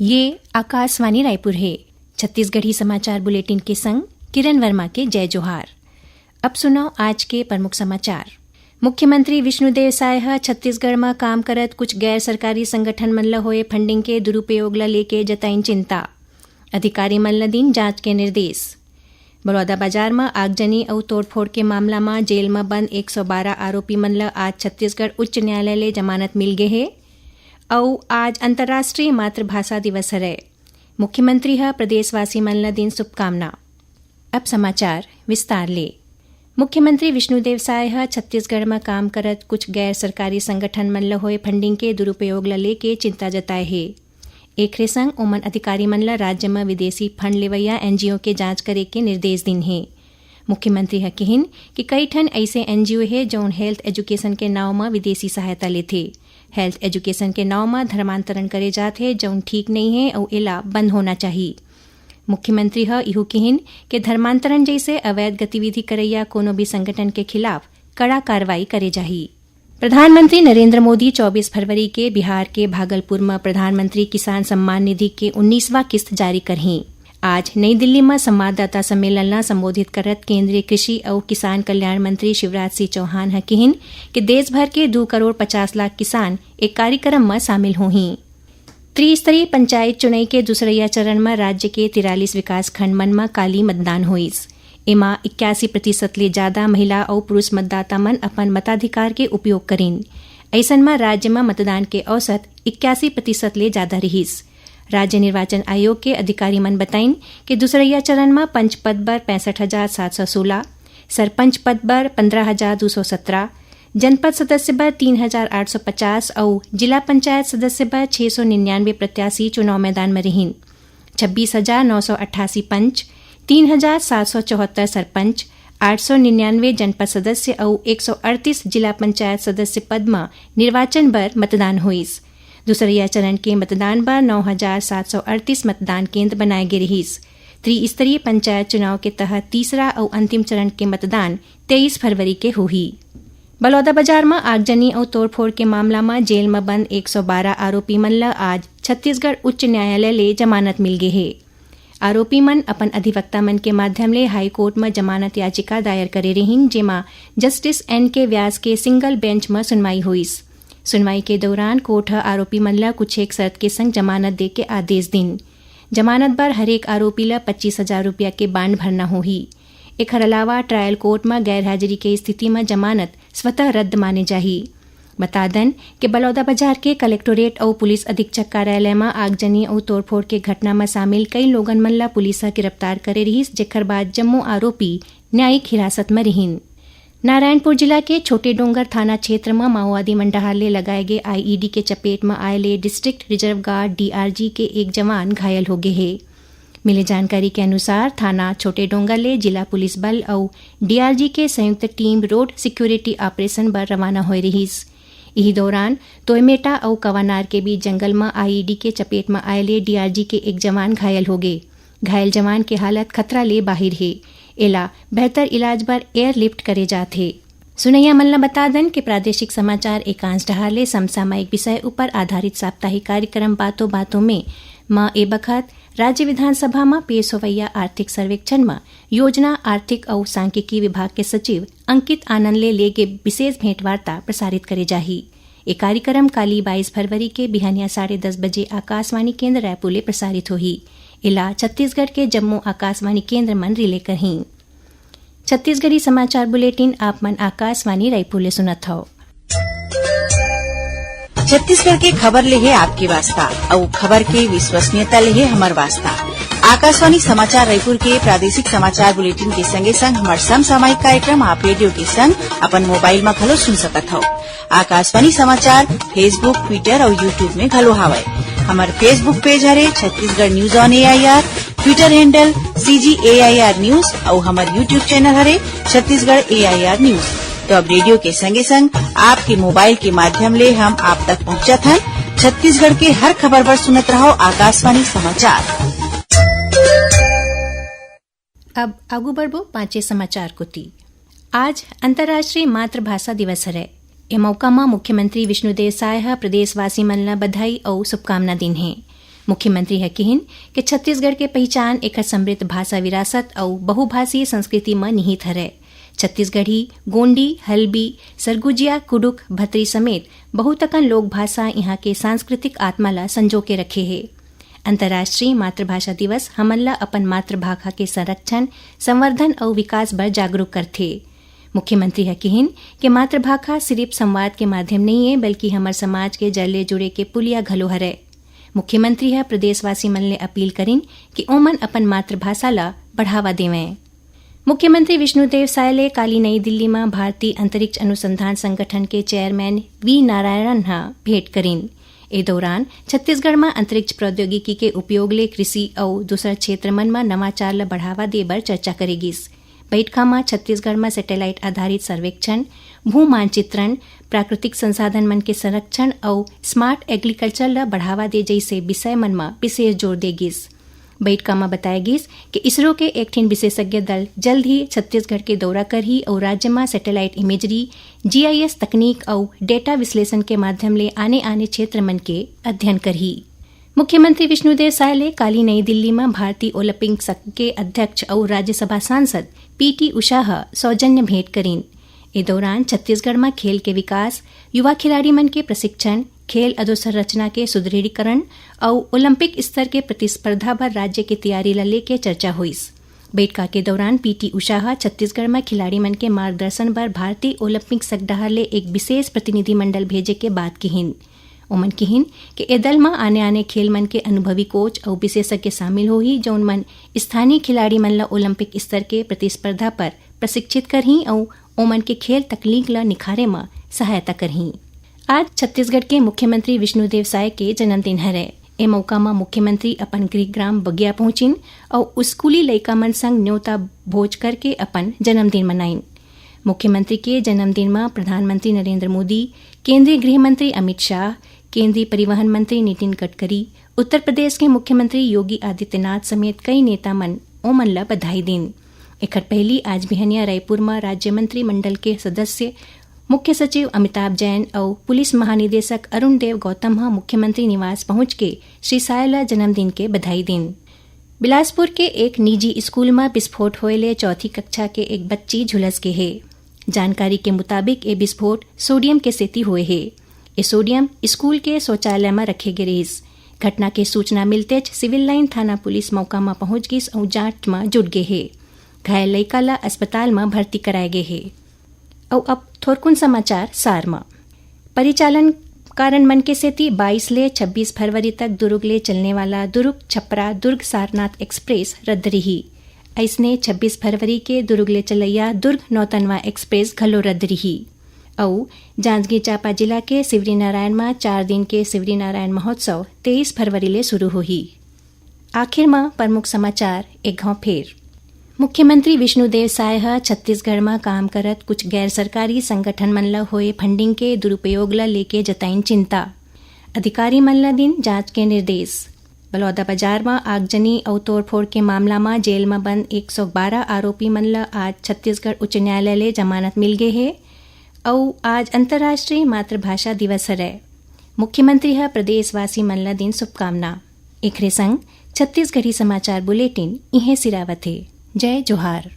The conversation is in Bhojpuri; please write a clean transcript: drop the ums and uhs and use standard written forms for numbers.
ये आकाशवाणी रायपुर है। छत्तीसगढ़ी समाचार बुलेटिन के संग किरण वर्मा के जय जोहार। अब सुनो आज के प्रमुख समाचार। मुख्यमंत्री विष्णुदेव साय छत्तीसगढ़ में काम करत कुछ गैर सरकारी संगठन मन ल होए फंडिंग के दुरुपयोग ल लेके जताइन चिंता। अधिकारी मन ल दिन जांच के निर्देश। बलौदाबाजार में आगजनी और तोड़फोड़ के मामला में जेल में बंद 112 आरोपी मन ल आज छत्तीसगढ़ उच्च न्यायालय ले जमानत मिल गए है। और आज अंतर्राष्ट्रीय मातृभाषा दिवस है। मुख्यमंत्री प्रदेशवासी मन ल दिन शुभकामना। अब समाचार विस्तार ले। मुख्यमंत्री विष्णुदेव साय छत्तीसगढ़ में काम करत कुछ गैर सरकारी संगठन मन ल होए फंडिंग के दुरुपयोग ल लेके चिंता जताए है। एकरे संग ओमन अधिकारी मन ल राज्य में विदेशी फंड लेवैया एनजीओ के जांच करे के निर्देश दिन है। मुख्यमंत्री कहिन कि कई ठन ऐसे एनजीओ है जौन हेल्थ एजुकेशन के नाव में विदेशी सहायता लेथे। हेल्थ एजुकेशन के नाव में धर्मांतरण करे जाते जौन ठीक नहीं है और एला बंद होना चाहिए। मुख्यमंत्री इहो कहिन कि धर्मांतरण जैसे अवैध गतिविधि करैया कोनो भी संगठन के खिलाफ कड़ा कार्रवाई करे जाही। प्रधानमंत्री नरेंद्र मोदी 24 फरवरी के बिहार के भागलपुर में प्रधानमंत्री किसान सम्मान निधि के 19वां किस्त जारी करही। आज नई दिल्ली में संवाददाता सम्मेलन में संबोधित करत केंद्रीय कृषि और किसान कल्याण मंत्री शिवराज सिंह चौहान कहिन कि देश भर के 2 करोड़ 50 लाख किसान एक कार्यक्रम में शामिल होही। त्रिस्तरीय पंचायत चुनाव के दूसरैया चरण में राज्य के 43 विकास खंड मन में काली मतदान होइस। एमा 81% ले ज्यादा महिला और पुरुष मतदाता मन अपन मताधिकार के उपयोग करीन। ऐसन में राज्य में मतदान के औसत 81% ले ज्यादा रहीस। राज्य निर्वाचन आयोग के अधिकारी मन बताइन कि दूसरैया चरण में पंच पद पर 65,716, सरपंच पद पर 15,217, जनपद सदस्य पर 3,850 और जिला पंचायत सदस्य पर 699 प्रत्याशी चुनाव मैदान में रहीन। 26,988 पंच, 3,774 सरपंच, 899 जनपद सदस्य और 138 जिला पंचायत सदस्य पद में निर्वाचन बर मतदान हुईस। दूसरैया चरण के मतदान पर 9,738 मतदान केंद्र बनाए गए रहीस। त्रिस्तरीय पंचायत चुनाव के तहत तीसरा और अंतिम चरण के मतदान 23 फरवरी के हुई। बलौदाबाजार में आगजनी और तोड़फोड़ के मामला में जेल में बंद 112 आरोपी मन ल आज छत्तीसगढ़ उच्च न्यायालय ले जमानत मिल गई है। आरोपी मन अपन अधिवक्ता मन के माध्यम ले हाई कोर्ट में जमानत याचिका दायर करे रहीन, जेमा जस्टिस NK व्यास के सिंगल बेंच में सुनवाई हुईस। सुनवाई के दौरान कोर्ट आरोपी मन ल कुछ एक शर्त के संग जमानत दे के आदेश दिन। जमानत पर हरेक आरोपी ल 25,000 रुपया के बांड भरना होही। एकर अलावा ट्रायल कोर्ट में गैर हाजिरी के स्थिति में जमानत स्वतः रद्द माने जाही। बता दें कि बलौदाबाजार के कलेक्टोरेट और पुलिस अधीक्षक कार्यालय में आगजनी और तोड़फोड़ के घटना में शामिल कई लोगन मन ल पुलिस गिरफ्तार करे रहीस, जेकर बाद जम्मू आरोपी न्यायिक हिरासत में रहीन। नारायणपुर जिला के छोटे डोंगर थाना क्षेत्र में माओवादी मंडाहाले लगाए गए IED के चपेट में आये डिस्ट्रिक्ट रिजर्व गार्ड DRG के एक जवान घायल हो गए है। मिली जानकारी के अनुसार थाना छोटे डोंगर ले जिला पुलिस बल और DRG के संयुक्त टीम रोड सिक्योरिटी ऑपरेशन पर रवाना हो रहीस। इसी दौरान तोयमेटा और कवानार के बीच जंगल में IED के चपेट में आये DRG के एक जवान घायल हो गए। घायल जवान की हालत खतरा ले बाहिर है। एला बेहतर इलाज पर एयरलिफ्ट करे जाते। सुनैया मन ल बता दें कि प्रादेशिक समाचार एकांश डहाले समसामयिक विषय ऊपर आधारित साप्ताहिक कार्यक्रम बातों बातों में ए बखत राज्य विधानसभा में पेश होवैया आर्थिक सर्वेक्षण में योजना आर्थिक और सांख्यिकी विभाग के सचिव अंकित आनंद ले लेगे विशेष भेंटवार्ता प्रसारित करे जाही। ये कार्यक्रम काली 22 फरवरी के बिहानिया 10:30 बजे आकाशवाणी केंद्र रायपुर ले प्रसारित होही। इला छत्तीसगढ़ के जम्मू आकाशवाणी केंद्र मन रिले करही। छत्तीसगढ़ी समाचार बुलेटिन आप मन आकाशवाणी रायपुर ले सुनत हो। छत्तीसगढ़ के खबर ले है आपकी वास्ता और खबर के विश्वसनीयता ले है हमार वास्ता। आकाशवाणी समाचार रायपुर के प्रादेशिक समाचार बुलेटिन के संगे संग हमार समसामयिक कार्यक्रम आप रेडियो के संग अपन मोबाइल में घलो सुन सकत हो। आकाशवाणी समाचार फेसबुक, ट्विटर और यूट्यूब में घलो हावय। हमार फेसबुक पेज हरे Chhattisgarh news on AIR, Twitter handle CGAIR news और हमार यूट्यूब चैनल हरे छत्तीसगढ़ AIR न्यूज। तो अब रेडियो के संगे संग आपके मोबाइल के माध्यम ले हम आप तक पहुंचत हन। छत्तीसगढ़ के हर खबर पर सुनत रहो आकाशवाणी समाचार। अब आगू बढ़बो पांचे समाचार कोती। आज अंतर्राष्ट्रीय मातृभाषा दिवस है। ए मौका में मुख्यमंत्री विष्णुदेव साय प्रदेशवासी मन ल बधाई और शुभकामना दिन है। मुख्यमंत्री है किहिन कि छत्तीसगढ़ के पहचान एक समृद्ध भाषा विरासत और बहुभाषीय संस्कृति में निहित हरे। छत्तीसगढ़ी, गोंडी, हल्बी, सरगुजिया, कुडुक, भतरी समेत बहुतकन लोक भाषा यहाँ के सांस्कृतिक आत्मा ला संजो के रखे है। अंतर्राष्ट्रीय मातृभाषा दिवस हमन ला अपन मातृभाषा के संरक्षण, संवर्धन और विकास बर जागरूक करथे। मुख्यमंत्री है किहिन कि मातृभाषा सिर्फ संवाद के माध्यम नहीं है बल्कि हमार समाज के जड़ले जुड़े के पुलिया घलो हरे। मुख्यमंत्री है प्रदेशवासी मन ले अपील करिन कि ओमन अपन मातृभाषा ला बढ़ावा देवें। मुख्यमंत्री विष्णुदेव साय ले काली नई दिल्ली में भारतीय अंतरिक्ष अनुसंधान संगठन के चेयरमैन वी नारायणन हा भेंट करिन। ए दौरान छत्तीसगढ़ में अंतरिक्ष प्रौद्योगिकी के उपयोग ले कृषि और दूसरा क्षेत्र मन में नवाचार ला बढ़ावा दे बर चर्चा करेगिस। बैठका में छत्तीसगढ़ में सैटेलाइट आधारित सर्वेक्षण, भू मानचित्रण, प्राकृतिक संसाधन मन के संरक्षण और स्मार्ट एग्रीकल्चर ला बढ़ावा दे जैसे विषय मन में विशेष जोर देगिस। बैठका में बताएगिस कि इसरो के एक ठिन विशेषज्ञ दल जल्द ही छत्तीसगढ़ के दौरा करही और राज्य में सैटेलाइट इमेजरी, GIS तकनीक और डेटा विश्लेषण के माध्यम ले आने क्षेत्र मन के अध्ययन करही। मुख्यमंत्री विष्णुदेव साय ले काली नई दिल्ली में भारतीय ओलंपिक संघ के अध्यक्ष और राज्यसभा सांसद PT उषा सौजन्य भेंट करीन। इस दौरान छत्तीसगढ़ में खेल के विकास, युवा खिलाड़ी मन के प्रशिक्षण, खेल अधोसंरचना के सुदृढ़ीकरण और ओलंपिक स्तर के प्रतिस्पर्धा पर राज्य की तैयारी ला लेके चर्चा हुईस। बैठका के दौरान PT उषा छत्तीसगढ़ में खिलाड़ी मन के मार्गदर्शन पर भारतीय ओलंपिक संघ डहर ले एक विशेष प्रतिनिधि मंडल भेजे के बात किहिन। ओमन किहिन कि ए दल में आने खेल मन के अनुभवी कोच और विशेषज्ञ शामिल होही जौन मन स्थानीय खिलाड़ी मन ला ओलंपिक स्तर के प्रतिस्पर्धा पर प्रशिक्षित करही और ओमन के खेल तकनीक ला निखारे में सहायता करही। आज छत्तीसगढ़ के मुख्यमंत्री विष्णुदेव साय के जन्मदिन हरे। ए मौका में मुख्यमंत्री अपन गृहग्राम बगिया पहुंचिन और स्कूली लइका मन संग न्योता भोज करके अपन जन्मदिन मनाइन। मुख्यमंत्री के जन्मदिन में प्रधानमंत्री नरेंद्र मोदी, केंद्रीय गृह मंत्री अमित शाह, केंद्रीय परिवहन मंत्री नितिन गडकरी, उत्तर प्रदेश के मुख्यमंत्री योगी आदित्यनाथ समेत कई नेता मन ओमन ला बधाई दिन। एकर पहली आज बिहनिया रायपुर में राज्य मंत्री मंडल के सदस्य मुख्य सचिव अमिताभ जैन और पुलिस महानिदेशक अरुण देव गौतम मुख्यमंत्री निवास पहुंच के श्री साय ला जन्मदिन के बधाई दिन। बिलासपुर के एक निजी स्कूल में विस्फोट होए ले चौथी कक्षा के एक बच्ची झुलस के है। जानकारी के मुताबिक ये विस्फोट सोडियम के सेती हुए है। ये सोडियम स्कूल के शौचालय में रखे गे रहीस। घटना के सूचना मिलते सिविल लाइन थाना पुलिस मौका में पहुंच गई और जांच में जुट गए है। घायल लइका ला अस्पताल में भर्ती कराए गए है। और अब थोरकुन समाचार सार में। परिचालन कारण मन के सेती 22 ले 26 फरवरी तक दुर्ग ले चलने वाला दुर्ग छपरा दुर्ग सारनाथ एक्सप्रेस रद्द रही। ऐसने 26 फरवरी के दुर्ग ले चलैया दुर्ग नौतनवा एक्सप्रेस घलो रद्द रही। और जांजगीर चांपा जिला के सिवरी नारायण में 4 दिन के सिवरी नारायण महोत्सव 23 फरवरी ले शुरू होही। आखिर में प्रमुख समाचार एक घाव फेर। मुख्यमंत्री विष्णुदेव साय छत्तीसगढ़ में काम करत कुछ गैर सरकारी संगठन मन ला होए फंडिंग के दुरुपयोग ला लेके जताइन चिंता। अधिकारी मन ला दिन जांच के निर्देश। बलौदा बाजार में आगजनी और तोड़फोड़ के मामला में जेल में बंद 112 आरोपी मन ला आज छत्तीसगढ़ उच्च न्यायालय ले जमानत मिल गए है। और आज अंतर्राष्ट्रीय मातृभाषा दिवस है। मुख्यमंत्री है प्रदेशवासी मन ला दिन शुभकामना। एकरे संग छत्तीसगढ़ी समाचार बुलेटिन इहे सिरावत है। जय जोहार।